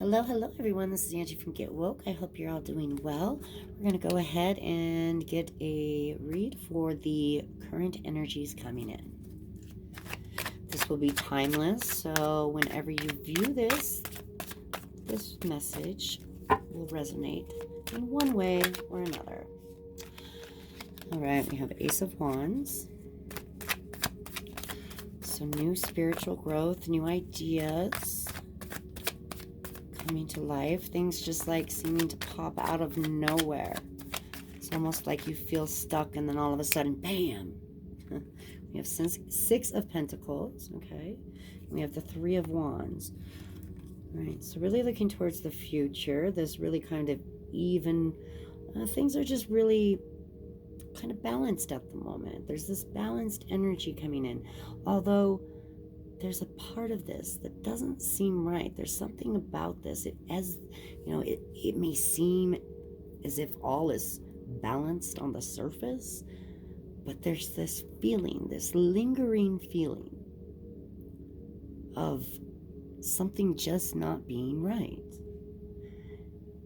Hello, hello, everyone. This is Angie from Get Woke. I hope you're all doing well. We're going to go ahead and get a read for the current energies coming in. This will be timeless, so whenever you view this message will resonate in one way or another. All right, we have Ace of Wands. So new spiritual growth, new ideas coming to life. Things just like seeming to pop out of nowhere. It's almost like you feel stuck and then all of a sudden, bam. We have Six of Pentacles, okay? We have the Three of Wands. All right, so really looking towards the future. This really kind of even, things are just really kind of balanced at the moment. There's this balanced energy coming in. Although there's a part of this that doesn't seem right. There's something about this. It may seem as if all is balanced on the surface, but there's this feeling, this lingering feeling of something just not being right.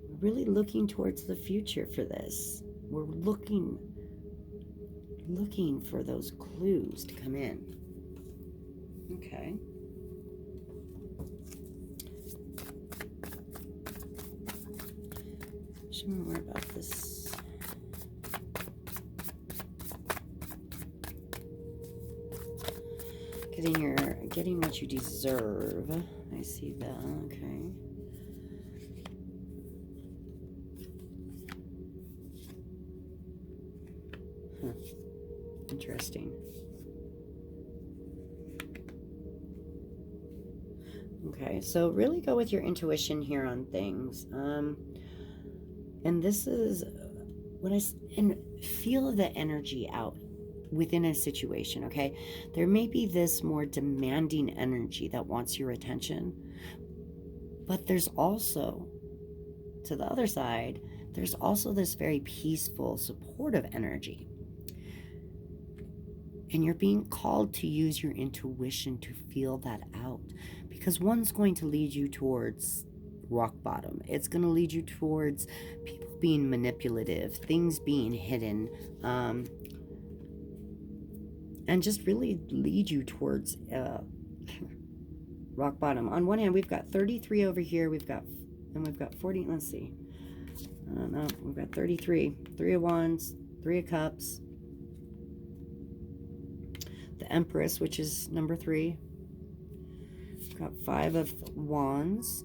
We're really looking towards the future for this. We're looking for those clues to come in. Okay. Show me more about this. Getting what you deserve. I see that. Okay. Interesting. Okay, so really go with your intuition here on things. And this is and feel the energy out within a situation, okay? There may be this more demanding energy that wants your attention, but there's also, to the other side, there's also this very peaceful, supportive energy. And you're being called to use your intuition to feel that out, because one's going to lead you towards rock bottom. It's going to lead you towards people being manipulative, things being hidden, and just really lead you towards rock bottom. On one hand, we've got 33 over here. We've got 40. Let's see. No, we've got 33. 3 of Wands, 3 of Cups. The Empress, which is number 3. We've got 5 of Wands,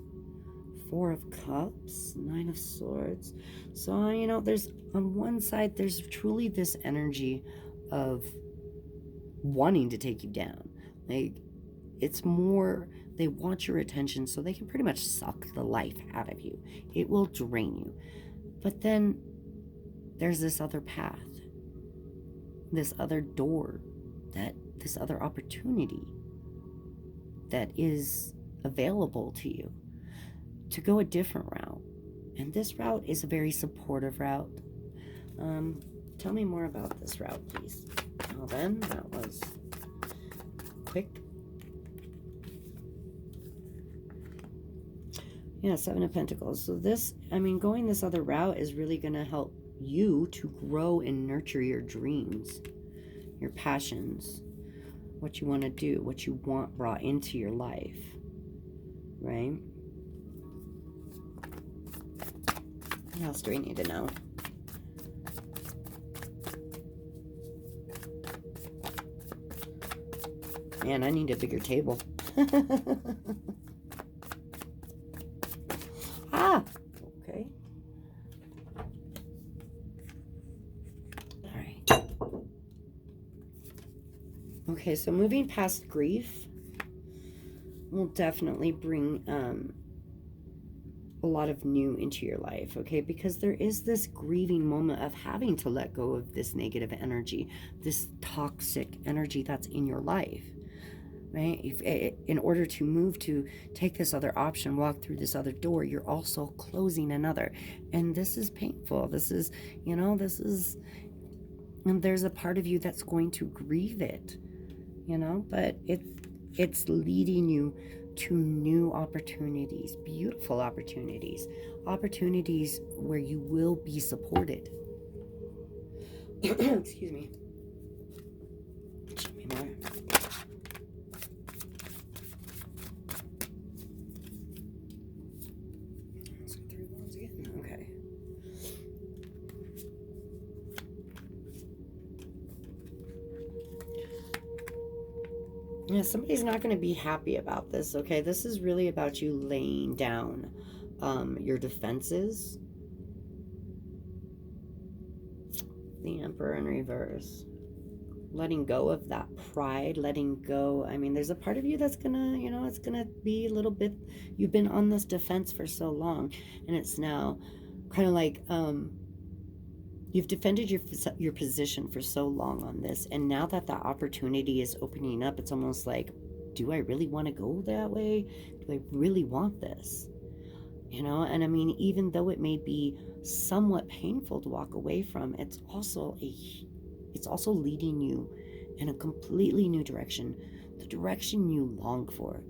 4 of Cups, 9 of Swords. So, there's, on one side, there's truly this energy of wanting to take you down. Like, it's more, they want your attention so they can pretty much suck the life out of you. It will drain you. But then there's this other path, this other door, this other opportunity that is available to you to go a different route. And this route is a very supportive route. Tell me more about this route, please. Well then, that was quick. Yeah, 7 of Pentacles. So this, going this other route is really going to help you to grow and nurture your dreams, your passions, what you want to do, what you want brought into your life, right? What else do we need to know? Man, I need a bigger table. Ah, okay. All right. Okay, so moving past grief will definitely bring a lot of new into your life, okay? Because there is this grieving moment of having to let go of this negative energy, this toxic energy that's in your life, right? In order to move to take this other option, walk through this other door, you're also closing another. And this is painful. This is, and there's a part of you that's going to grieve it, but it's leading you to new opportunities, beautiful opportunities, opportunities where you will be supported. Excuse me. Show me more. Let's go through the ones again. Okay. Yeah, somebody's not going to be happy about this, okay? This is really about you laying down your defenses. The Emperor in reverse. Letting go of that pride, letting go. I mean, there's a part of you that's gonna, you know, it's gonna be a little bit, you've been on this defense for so long, and it's now kind of like, you've defended your position for so long on this, and now that the opportunity is opening up, it's almost like, do I really want to go that way? Do I really want this? You know, and I mean, even though it may be somewhat painful to walk away from, it's also leading you in a completely new direction, the direction you long for,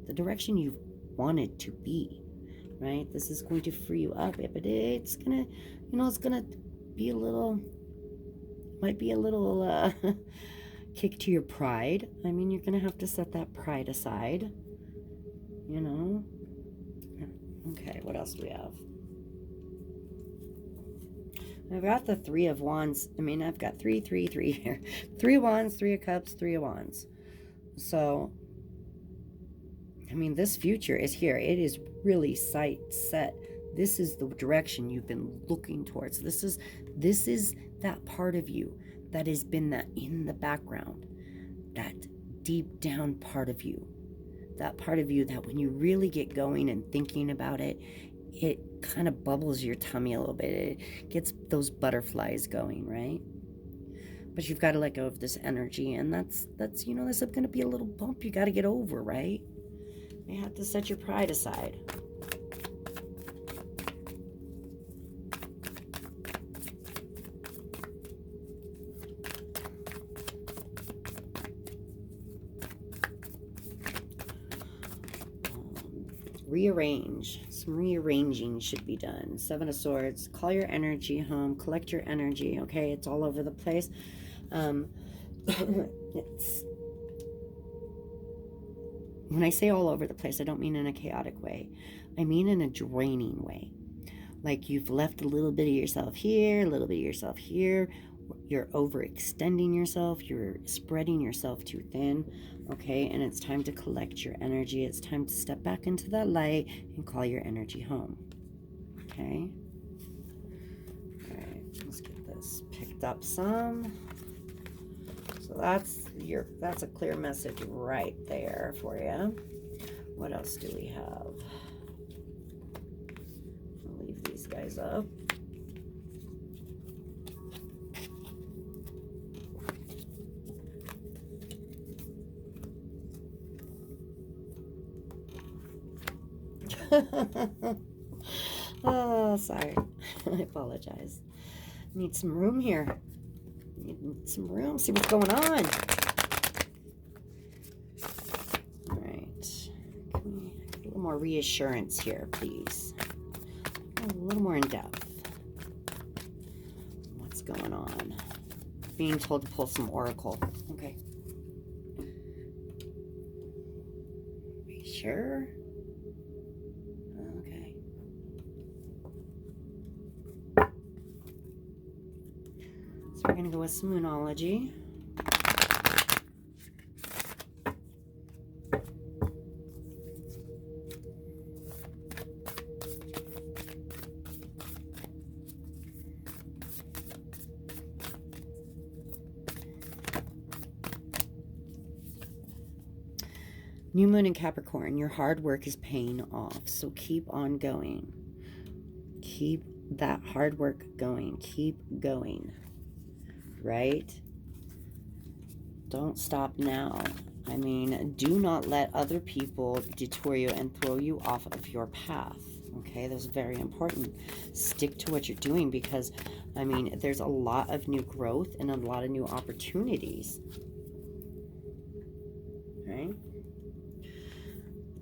the direction you've wanted to be, right? This is going to free you up, but it's gonna, you know, it's gonna be a little, might be a little kick to your pride. I mean, you're gonna have to set that pride aside, you know. Okay, what else do we have? I've got the Three of Wands. I mean, I've got three here. 3 of Wands, 3 of Cups, 3 of Wands. So, I mean, this future is here. It is really set. This is the direction you've been looking towards. This is that part of you that has been that in the background, that deep down part of you. That part of you that when you really get going and thinking about it, it kind of bubbles your tummy a little bit. It gets those butterflies going, right? But you've got to let go of this energy, and that's you know, there's going to be a little bump you got to get over, right? You have to set your pride aside. Rearrange. Some rearranging should be done. 7 of Swords. Call your energy home. Collect your energy. Okay, it's all over the place. It's, when I say all over the place, I don't mean in a chaotic way. I mean in a draining way. Like you've left a little bit of yourself here, a little bit of yourself here. You're overextending yourself. You're spreading yourself too thin. Okay, and it's time to collect your energy. It's time to step back into that light and call your energy home. Okay. All right, let's get this picked up some. So that's a clear message right there for you. What else do we have? I'll leave these guys up. Oh, sorry. I apologize. Need some room here. Need some room. See what's going on. All right. Can we get a little more reassurance here, please? A little more in depth. What's going on? Being told to pull some oracle. Okay. Are you sure? So we're going to go with some Moonology. New Moon in Capricorn, your hard work is paying off. So keep on going. Keep that hard work going. Keep going. Right? Don't stop now. I mean, do not let other people detour you and throw you off of your path. Okay, that's very important. Stick to what you're doing because, I mean, there's a lot of new growth and a lot of new opportunities. Right?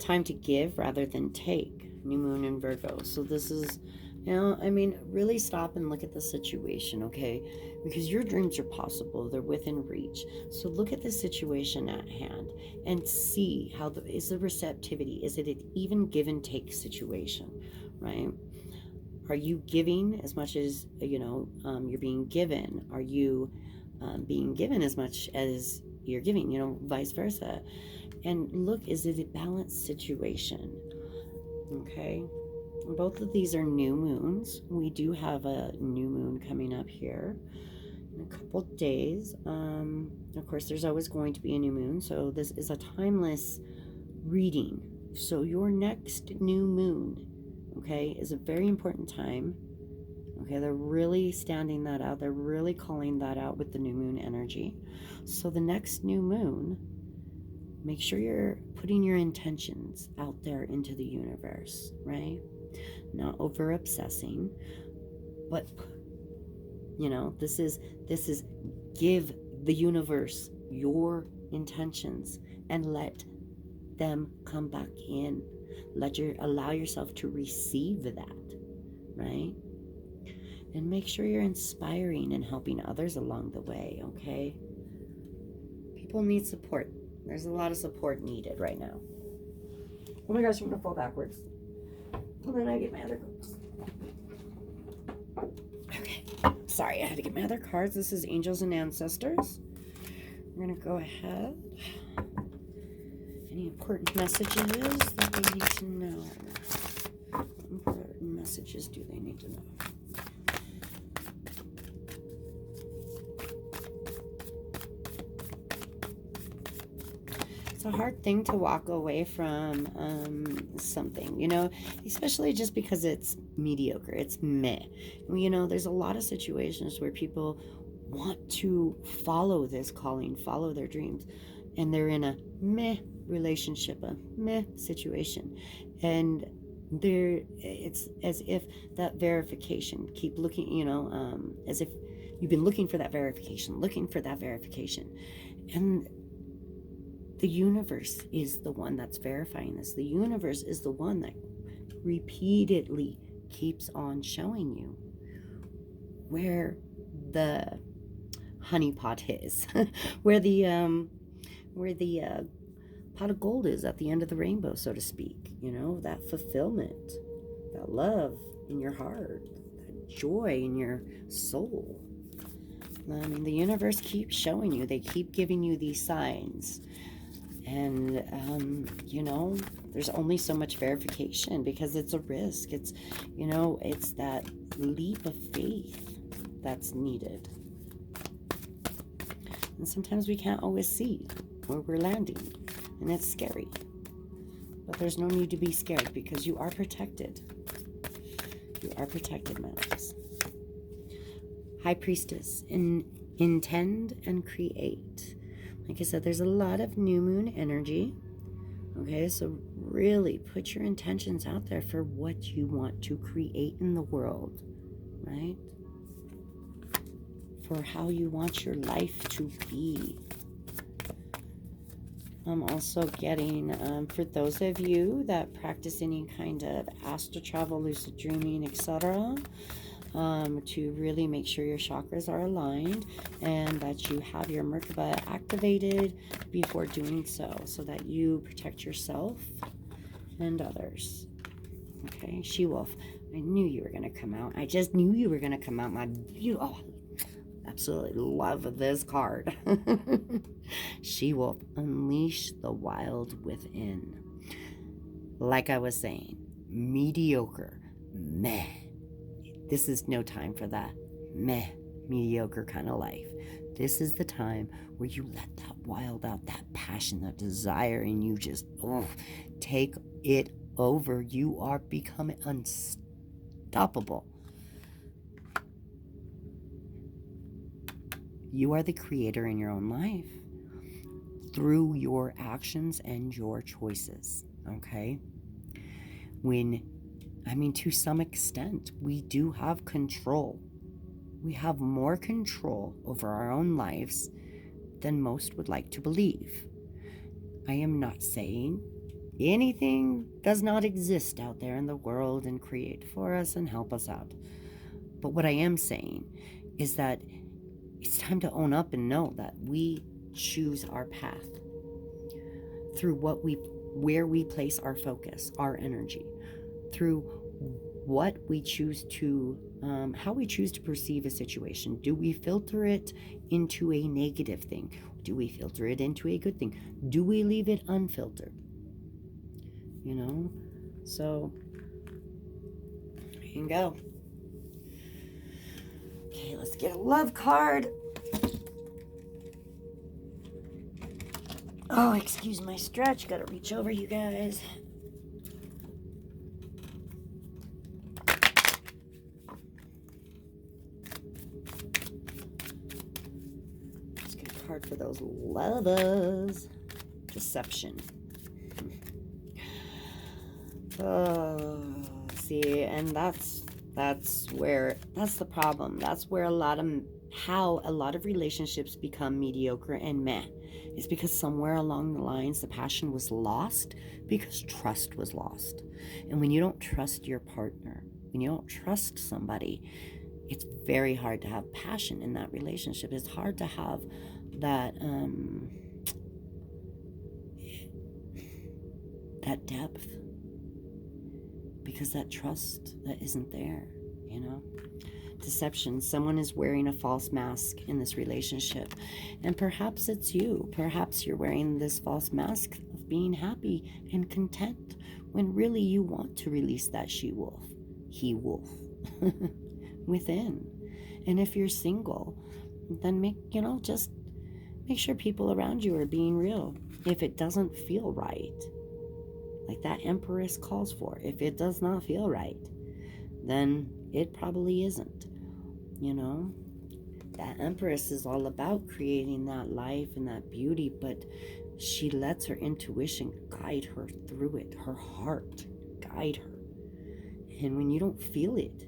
time to give rather than take. New moon in Virgo. So this is, really stop and look at the situation, okay? Because your dreams are possible. They're within reach. So look at the situation at hand and see is the receptivity. Is it an even give and take situation, right? Are you giving as much as, you're being given? Are you being given as much as you're giving, vice versa? And look, is it a balanced situation? Okay. Both of these are new moons. We do have a new moon coming up here in a couple days. Of course, there's always going to be a new moon. So this is a timeless reading. So your next new moon, okay, is a very important time. Okay, they're really standing that out. They're really calling that out with the new moon energy. So the next new moon, make sure you're putting your intentions out there into the universe, right? Not over obsessing, but this is give the universe your intentions and let them come back in. Allow yourself to receive that, right? And make sure you're inspiring and helping others along the way, okay? People need support. There's a lot of support needed right now. Oh my gosh, I'm gonna fall backwards. And then I get my other cards. Okay, sorry, I had to get my other cards. This is Angels and Ancestors. We're gonna go ahead. Any important messages that they need to know? What important messages do they need to know? It's a hard thing to walk away from something, especially just because it's mediocre. It's meh. There's a lot of situations where people want to follow this calling, follow their dreams, and they're in a meh relationship, a meh situation, and it's as if that verification, keep looking, as if you've been looking for that verification, and the universe is the one that's verifying this. The universe is the one that repeatedly keeps on showing you where the honeypot is, where the pot of gold is at the end of the rainbow, so to speak. That fulfillment, that love in your heart, that joy in your soul. The universe keeps showing you. They keep giving you these signs. And, there's only so much verification because it's a risk. It's, it's that leap of faith that's needed. And sometimes we can't always see where we're landing, and it's scary. But there's no need to be scared because you are protected. You are protected, my loves. High Priestess, intend and create. Like I said, there's a lot of new moon energy. Okay, so really put your intentions out there for what you want to create in the world, right? For how you want your life to be. I'm also getting, for those of you that practice any kind of astral travel, lucid dreaming, etc., to really make sure your chakras are aligned and that you have your Merkaba activated before doing so that you protect yourself and others. Okay, She-Wolf, I knew you were going to come out. I just knew you were going to come out. Absolutely love this card. She-Wolf, unleash the wild within. Like I was saying, mediocre, meh. This is no time for that meh, mediocre kind of life. This is the time where you let that wild out, that passion, that desire, and you just take it over. You are becoming unstoppable. You are the creator in your own life through your actions and your choices, okay? To some extent, we do have control. We have more control over our own lives than most would like to believe. I am not saying Anything does not exist out there in the world and create for us and help us out. But what I am saying is that it's time to own up and know that we choose our path through where we place our focus, our energy, through what we choose to, how we choose to perceive a situation. Do we filter it into a negative thing? Do we filter it into a good thing? Do we leave it unfiltered? You know? So, there you go. Okay, let's get a love card. Oh, excuse my stretch. Gotta reach over, you guys. Let's get a card for those lovers. Deception. Oh, see, and that's the problem. That's where how a lot of relationships become mediocre and meh. It's because somewhere along the lines the passion was lost because trust was lost. And when you don't trust your partner, when you don't trust somebody, it's very hard to have passion in that relationship. It's hard to have that depth, because that trust that isn't there, you know. Deception. Someone is wearing a false mask in this relationship, and perhaps it's you. Perhaps you're wearing this false mask of being happy and content when really you want to release that he wolf within. And if you're single, then just make sure people around you are being real. If it doesn't feel right, like that Empress calls for, if it does not feel right, then it probably isn't. You know, that Empress is all about creating that life and that beauty, but she lets her intuition guide her through it, her heart guide her. And when you don't feel it,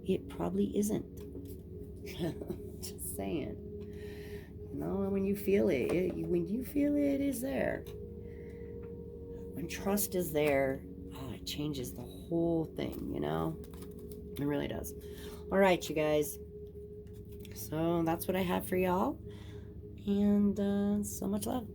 it probably isn't. Just saying. You know, when you feel it, it is there. When trust is there, it changes the whole thing, you know? It really does. All right, you guys. So that's what I have for y'all. And so much love.